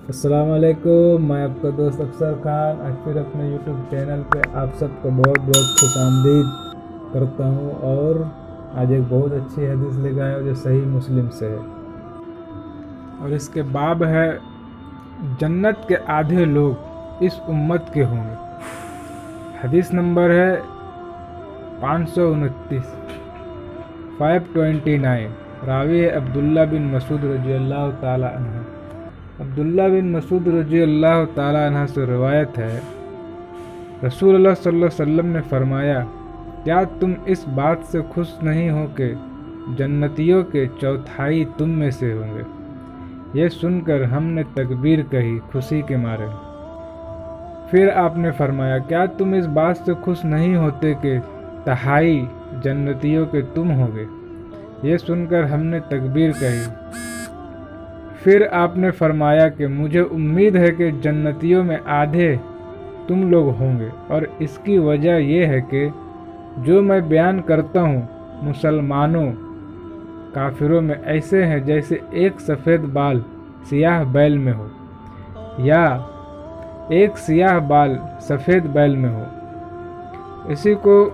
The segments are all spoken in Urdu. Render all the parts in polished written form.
السلام علیکم، میں آپ کا دوست افسر خان آج پھر اپنے یوٹیوب چینل پہ آپ سب کو بہت بہت خوش آمدید کرتا ہوں۔ اور آج ایک بہت اچھی حدیث لے کے آیا جو صحیح مسلم سے ہے، اور اس کے باب ہے جنت کے آدھے لوگ اس امت کے ہوں گے۔ حدیث نمبر ہے 529 راوی ہے عبداللہ بن مسعود رضی اللہ تعالی عنہ۔ عبداللہ بن مسعود رضی اللہ تعالی عنہ سے روایت ہے، رسول اللہ صلی اللہ علیہ وسلم نے فرمایا، کیا تم اس بات سے خوش نہیں ہو کہ جنتیوں کے چوتھائی تم میں سے ہوں گے؟ یہ سن کر ہم نے تکبیر کہی خوشی کے مارے۔ پھر آپ نے فرمایا، کیا تم اس بات سے خوش نہیں ہوتے کہ تہائی جنتیوں کے تم ہوگے؟ یہ سن کر ہم نے تکبیر کہی۔ پھر آپ نے فرمایا کہ مجھے امید ہے کہ جنتیوں میں آدھے تم لوگ ہوں گے، اور اس کی وجہ یہ ہے کہ جو میں بیان کرتا ہوں مسلمانوں کافروں میں ایسے ہیں جیسے ایک سفید بال سیاہ بیل میں ہو، یا ایک سیاہ بال سفید بیل میں ہو۔ اسی کو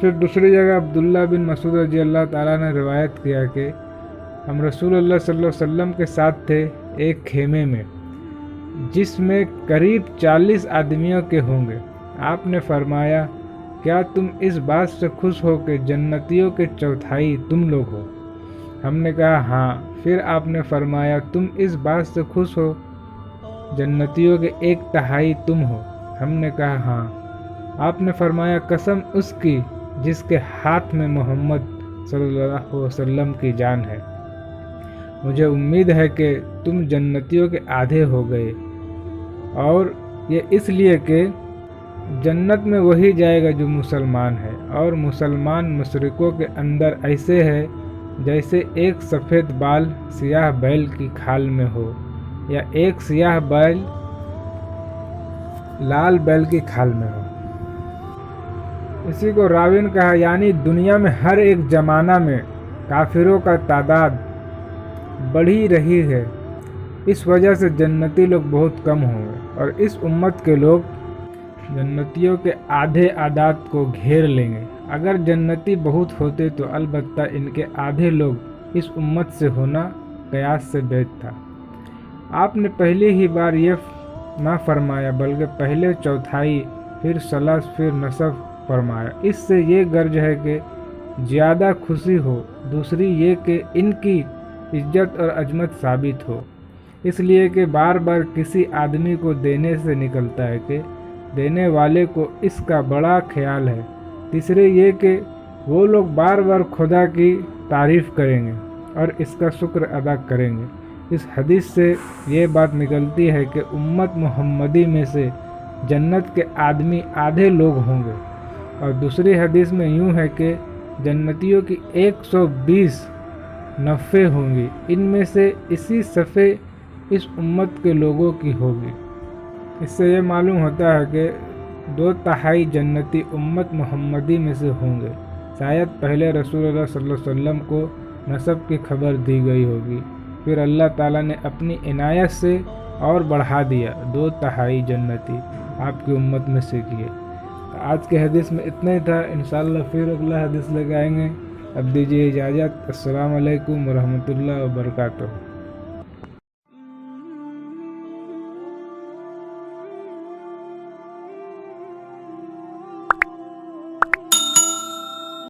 پھر دوسری جگہ عبداللہ بن مسعود رضی اللہ تعالیٰ نے روایت کیا کہ ہم رسول اللہ صلی اللہ علیہ وسلم کے ساتھ تھے ایک خیمے میں جس میں قریب 40 آدمیوں کے ہوں گے۔ آپ نے فرمایا، کیا تم اس بات سے خوش ہو کہ جنتیوں کے چوتھائی تم لوگ ہو؟ ہم نے کہا ہاں۔ پھر آپ نے فرمایا، تم اس بات سے خوش ہو جنتیوں کے ایک تہائی تم ہو؟ ہم نے کہا ہاں۔ آپ نے فرمایا، قسم اس کی جس کے ہاتھ میں محمد صلی اللہ علیہ وسلم کی جان ہے، مجھے امید ہے کہ تم جنتیوں کے آدھے ہو گئے، اور یہ اس لیے کہ جنت میں وہی جائے گا جو مسلمان ہے، اور مسلمان مشرکوں کے اندر ایسے ہے جیسے ایک سفید بال سیاہ بیل کی کھال میں ہو، یا ایک سیاہ بیل لال بیل کی کھال میں ہو۔ اسی کو راوی نے کہا، یعنی دنیا میں ہر ایک زمانہ میں کافروں کا تعداد بڑھی رہی ہے، اس وجہ سے جنتی لوگ بہت کم ہوں گے، اور اس امت کے لوگ جنتیوں کے آدھے اعداد کو گھیر لیں گے۔ اگر جنتی بہت ہوتے تو البتہ ان کے آدھے لوگ اس امت سے ہونا قیاس سے بعید تھا۔ آپ نے پہلی ہی بار یہ نہ فرمایا بلکہ پہلے چوتھائی، پھر ثلث، پھر نصف فرمایا۔ اس سے یہ غرض ہے کہ زیادہ خوشی ہو، دوسری یہ کہ ان کی عزت اور عظمت ثابت ہو، اس لیے کہ بار بار کسی آدمی کو دینے سے نکلتا ہے کہ دینے والے کو اس کا بڑا خیال ہے۔ تیسرے یہ کہ وہ لوگ بار بار خدا کی تعریف کریں گے اور اس کا شکر ادا کریں گے۔ اس حدیث سے یہ بات نکلتی ہے کہ امت محمدی میں سے جنت کے آدمی آدھے لوگ ہوں گے، اور دوسری حدیث میں یوں ہے کہ جنتیوں کی 120 نفعیں ہوں گی، ان میں سے اسی صفحے اس امت کے لوگوں کی ہوگی۔ اس سے یہ معلوم ہوتا ہے کہ 2/3 جنتی امت محمدی میں سے ہوں گے۔ شاید پہلے رسول اللہ صلی اللہ علیہ وسلم کو نسب کی خبر دی گئی ہوگی، پھر اللہ تعالیٰ نے اپنی عنایت سے اور بڑھا دیا، 2/3 جنتی آپ کی امت میں سے کیے۔ آج کے حدیث میں اتنا ہی تھا، انشاءاللہ پھر اگلا حدیث لے کے آئیں گے۔ اب دیجیے اجازت۔ السلام علیکم ورحمۃ اللہ وبرکاتہ۔